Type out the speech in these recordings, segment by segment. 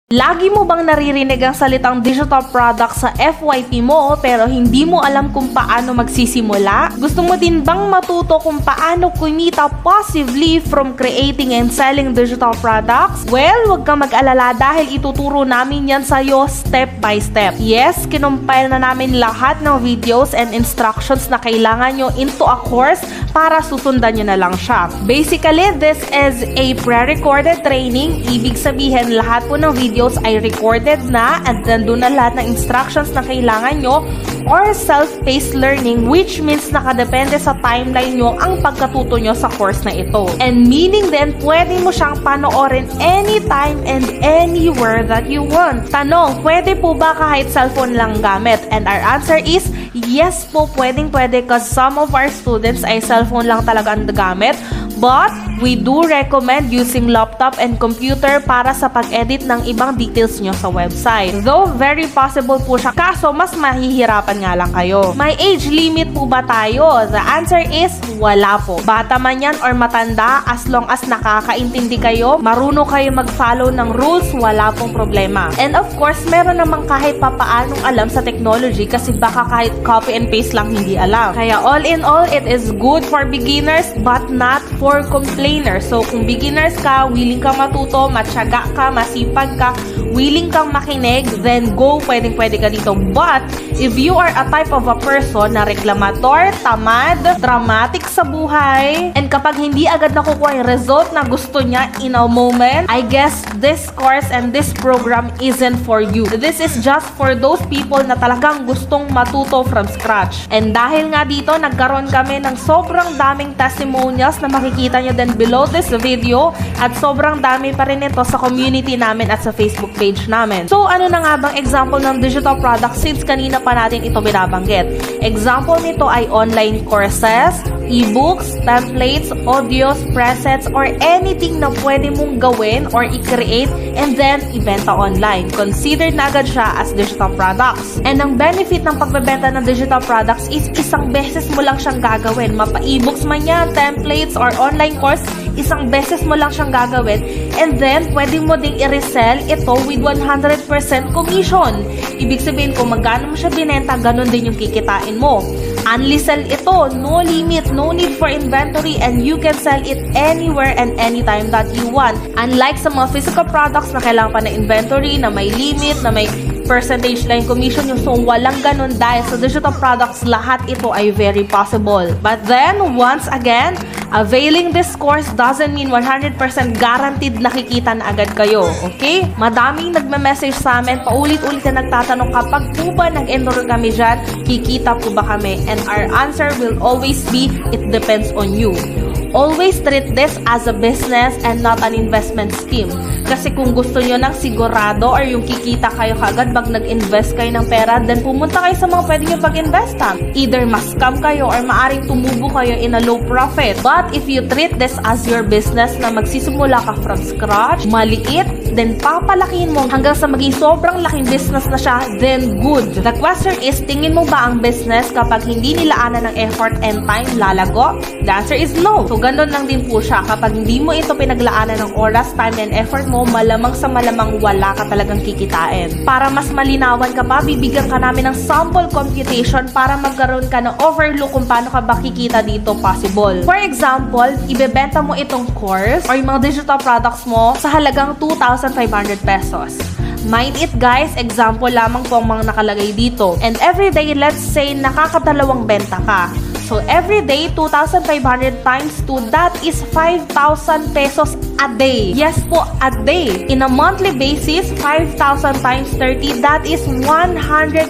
Lagi mo bang naririnig ang salitang digital product sa FYP mo pero hindi mo alam kung paano magsisimula? Gusto mo din bang matuto kung paano kumita passively from creating and selling digital products? Well, huwag kang mag-alala dahil ituturo namin yan sa'yo step by step. Yes, kinumpile na namin lahat ng videos and instructions na kailangan nyo into a course para susundan nyo na lang siya. Basically, this is a pre-recorded training. Ibig sabihin, lahat po ng videos ay recorded na at nandun na lahat ng instructions na kailangan nyo or self-paced learning, which means nakadepende sa timeline nyo ang pagkatuto nyo sa course na ito. And meaning din, pwede mo siyang panoorin anytime and anywhere that you want. Tanong, pwede po ba kahit cellphone lang gamit? And our answer is yes po, pwedeng-pwede because some of our students ay cellphone lang talaga ang gamit. But we do recommend using laptop and computer para sa pag-edit ng ibang details nyo sa website. Though very possible po siya, kaso mas mahihirapan nga lang kayo. May age limit po ba tayo? The answer is wala po. Bata man yan or matanda, as long as nakakaintindi kayo, marunong kayo mag-follow ng rules, wala pong problema. And of course, meron namang kahit papaanong alam sa technology kasi baka kahit copy and paste lang hindi alam. Kaya all in all, it is good for beginners but not for complainers. So kung beginners ka, willing ka matuto, matyaga ka, masipag ka, willing kang makinig, then go, pwedeng-pwede ka dito. But if you are a type of a person na reklamator, tamad, dramatic sa buhay, and kapag hindi agad nakukuha yung result na gusto niya in a moment, I guess this course and this program isn't for you. This is just for those people na talagang gustong matuto from scratch. And dahil nga dito, nagkaroon kami ng sobrang daming testimonials na makikita nyo din below this video at sobrang dami pa rin ito sa community namin at sa Facebook page namin. So ano na nga bang example ng digital product since kanina pa natin ito binabanggit? Example nito ay online courses, ebooks, templates, audios, presets, or anything na pwede mong gawin or i-create and then ibenta online. Considered na agad siya as digital products. And ang benefit ng pagbebenta ng digital products is isang beses mo lang siyang gagawin. Mapa-ebooks man yan, templates, or online course, isang beses mo lang siyang gagawin and then pwede mo ding i-resell ito with 100% commission. Ibig sabihin kung magkano mo siya binenta, ganun din yung kikitain mo. Only sell ito, no limit, no need for inventory, and you can sell it anywhere and anytime that you want. Unlike sa mga physical products na kailangan pa na inventory, na may limit, na may percentage lang commission yung so walang ganun dahil sa digital products lahat ito ay very possible. But then once again, availing this course doesn't mean 100% guaranteed nakikita na agad kayo, okay? Madaming nagme-message sa amin, paulit-ulit na nagtatanong kapag po ba nag-enroll kami dyan, kikita po ba kami? And our answer will always be, it depends on you. Always treat this as a business and not an investment scheme. Kasi kung gusto nyo ng sigurado or yung kikita kayo kagad pag nag-invest kayo ng pera, then pumunta kayo sa mga pwede nyo pag-investan. Either ma-scam kayo or maaring tumubo kayo in a low profit. But if you treat this as your business na magsisimula ka from scratch, maliit, then papalakihin mo hanggang sa maging sobrang laking business na siya, then good. The question is, tingin mo ba ang business kapag hindi nilaanan ng effort and time lalago? The answer is no. So ganun lang din po siya. Kapag hindi mo ito pinaglaanan ng oras, time, and effort mo, malamang sa malamang wala ka talagang kikitain. Para mas malinawan ka pa, bibigyan ka namin ng sample computation para magkaroon ka ng overlook kung paano ka ba kikita dito possible. For example, ibebenta mo itong course or yung mga digital products mo sa halagang 2,500 pesos. Mind it guys, example lamang po ang mga nakalagay dito. And every day, let's say, nakakadalawang benta ka. So, every day, 2,500 times 2, that is 5,000 pesos a day. Yes po, a day. In a monthly basis, 5,000 times 30, that is 150,000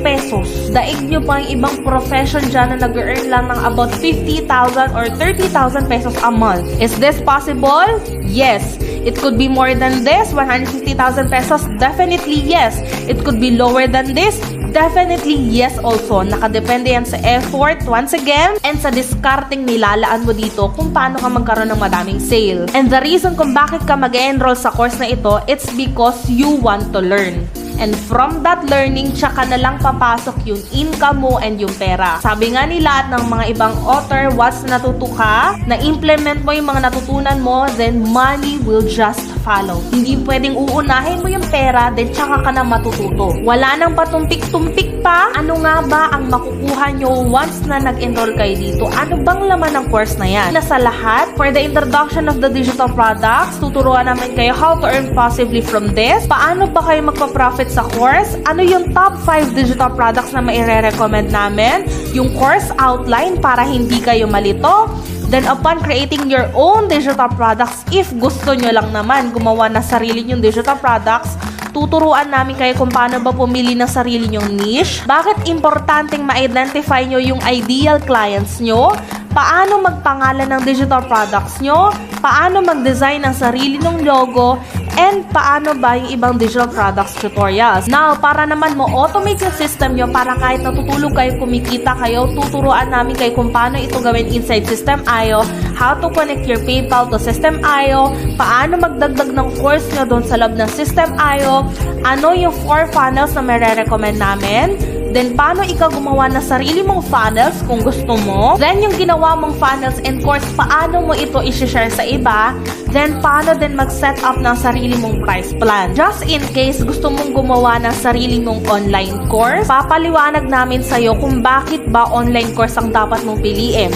pesos. Daig nyo pa yung ibang profession dyan na nag-earn lang ng about 50,000 or 30,000 pesos a month. Is this possible? Yes. It could be more than this, 150,000 pesos. Definitely yes. It could be lower than this. Definitely yes also. Nakadepende yan sa effort, once again, and sa discarding nilalaan mo dito kung paano ka magkaroon ng madaming sale. And the reason kung bakit ka mag-enroll sa course na ito, it's because you want to learn. And from that learning, tsaka na lang papasok yung income mo and yung pera. Sabi nga nila at ng mga ibang author, once natuto ka, na-implement mo yung mga natutunan mo, then money will just mag-follow. Hindi pwedeng uunahin mo yung pera, then tsaka ka na matututo. Wala nang patumpik-tumpik pa. Ano nga ba ang makukuha nyo once na nag-enroll kayo dito? Ano bang laman ng course na yan? Sa lahat, for the introduction of the digital products, tuturuan namin kayo how to earn passively from this. Paano ba kayo magpa-profit sa course? Ano yung top 5 digital products na maire-recommend namin? Yung course outline para hindi kayo malito. Then upon creating your own digital products, if gusto nyo lang naman gumawa na sarili nyong digital products, tuturuan namin kayo kung paano ba pumili ng sarili nyong niche, bakit importanteng ma-identify nyo yung ideal clients nyo, paano magpangalan ng digital products nyo, paano mag-design ng sarili ng logo, and paano ba yung ibang digital products tutorials. Now, para naman mo automate yung system nyo para kahit natutulog kayo, kumikita kayo, tuturuan namin kayo kung paano ito gawin inside System.io, how to connect your PayPal to System.io, paano magdagdag ng course nyo doon sa loob ng System.io, ano yung 4 funnels na may-recommend namin, then paano ikaw gumawa ng sarili mong funnels kung gusto mo, then yung ginawa mong funnels and course, paano mo ito i-share sa iba, then paano din mag-set up ng sarili mong price plan. Just in case gusto mong gumawa ng sarili mong online course, papaliwanag namin sa'yo kung bakit ba online course ang dapat mong piliin.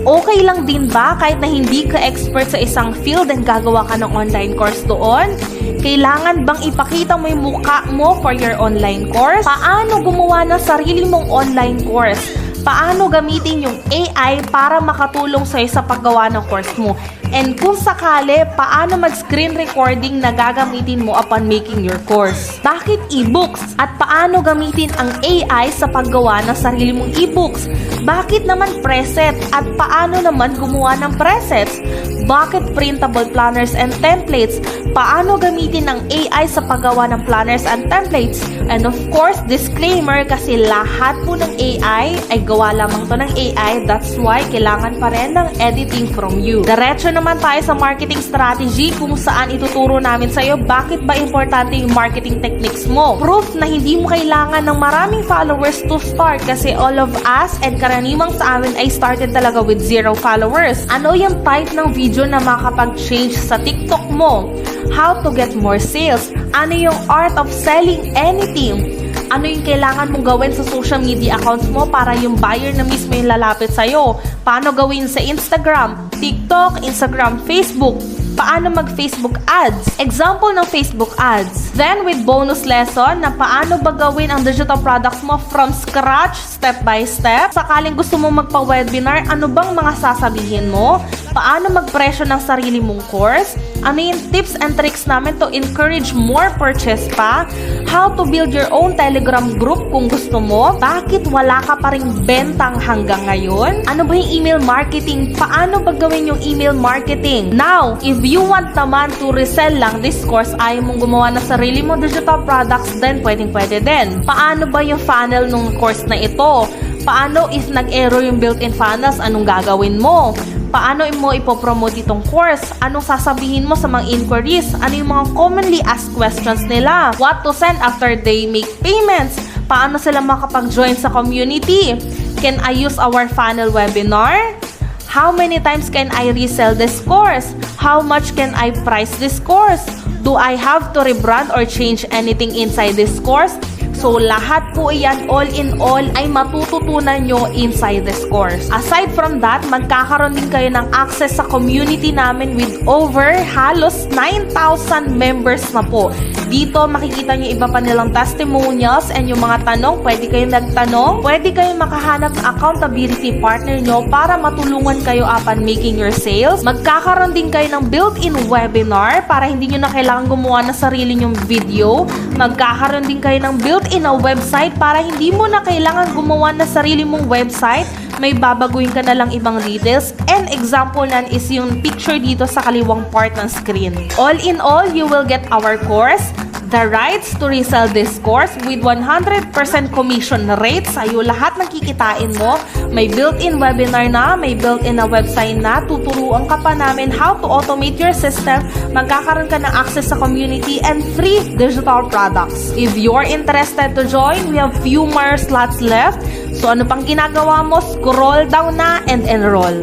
Okay lang din ba kahit na hindi ka expert sa isang field and gagawa ka ng online course doon? Kailangan bang ipakita mo yung mukha mo for your online course? Paano gumawa ng sarili mong online course? Paano gamitin yung AI para makatulong sa'yo sa paggawa ng course mo? And kung sakali, paano mag-screen recording na gagamitin mo upon making your course? Bakit e-books? At paano gamitin ang AI sa paggawa ng sarili mong e-books? Bakit naman preset? At paano naman gumawa ng presets? Bakit printable planners and templates? Paano gamitin ang AI sa paggawa ng planners and templates? And of course, disclaimer, kasi lahat po ng AI ay gawa lamang to ng AI. That's why kailangan pa rin ng editing from you. Diretso naman tayo sa marketing strategy kung saan ituturo namin sa'yo bakit ba importante yung marketing techniques mo. Proof na hindi mo kailangan ng maraming followers to start kasi all of us and karaniwang sa amin ay started talaga with 0 followers. Ano yung type ng video na makapag-change sa TikTok mo? How to get more sales? Ano yung art of selling anything? Ano yung kailangan mong gawin sa social media accounts mo para yung buyer na mismo yung lalapit sa'yo? Paano gawin sa Instagram, TikTok, Instagram, Facebook? Paano mag-Facebook ads? Example ng Facebook ads. Then with bonus lesson na paano ba gawin ang digital products mo from scratch, step by step. Sakaling gusto mo magpa-webinar, ano bang mga sasabihin mo? Paano magpresyo ng sarili mong course? Ano yung tips and tricks namin to encourage more purchase pa? How to build your own Telegram group kung gusto mo? Bakit wala ka pa ring bentang hanggang ngayon? Ano ba yung email marketing? Paano ba gawin yung email marketing? Now, if you want naman to resell lang this course, ayaw mong gumawa na sarili mo digital products, then pwede din. Paano ba yung funnel ng course na ito? Paano if nag-error yung built-in funnels, anong gagawin mo? Paano mo ipopromote itong course? Anong sasabihin mo sa mga inquiries? Ano yung mga commonly asked questions nila? What to send after they make payments? Paano sila makapag-join sa community? Can I use our funnel webinar? How many times can I resell this course? How much can I price this course? Do I have to rebrand or change anything inside this course? So, lahat po iyan, all in all, ay matututunan nyo inside this course. Aside from that, magkakaroon din kayo ng access sa community namin with over halos 9,000 members na po. Dito, makikita nyo iba pa nilang testimonials and yung mga tanong, pwede kayong nagtanong, pwede kayong makahanap ng accountability partner nyo para matulungan kayo upon making your sales. Magkakaroon din kayo ng built-in webinar para hindi nyo na kailangan gumawa ng sarili nyong video. Magkakaroon din kayo ng built-in na website para hindi mo na kailangan gumawa ng sarili mong website. May babaguhin ka na lang ibang details. And example nan is yung picture dito sa kaliwang part ng screen. All in all, you will get our course, the rights to resell this course with 100% commission rate. Sa'yo lahat ng kikitain mo. May built-in webinar na, may built-in na website na. Tuturuan ka pa namin how to automate your system. Magkakaroon ka ng access sa community and free digital products. If you're interested to join, we have few more slots left. So ano pang ginagawa mo? Scroll down na and enroll.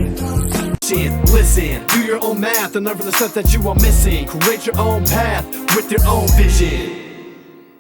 mission. Listen, do your own math and learn from the stuff that you are missing. Create your own path with your own vision.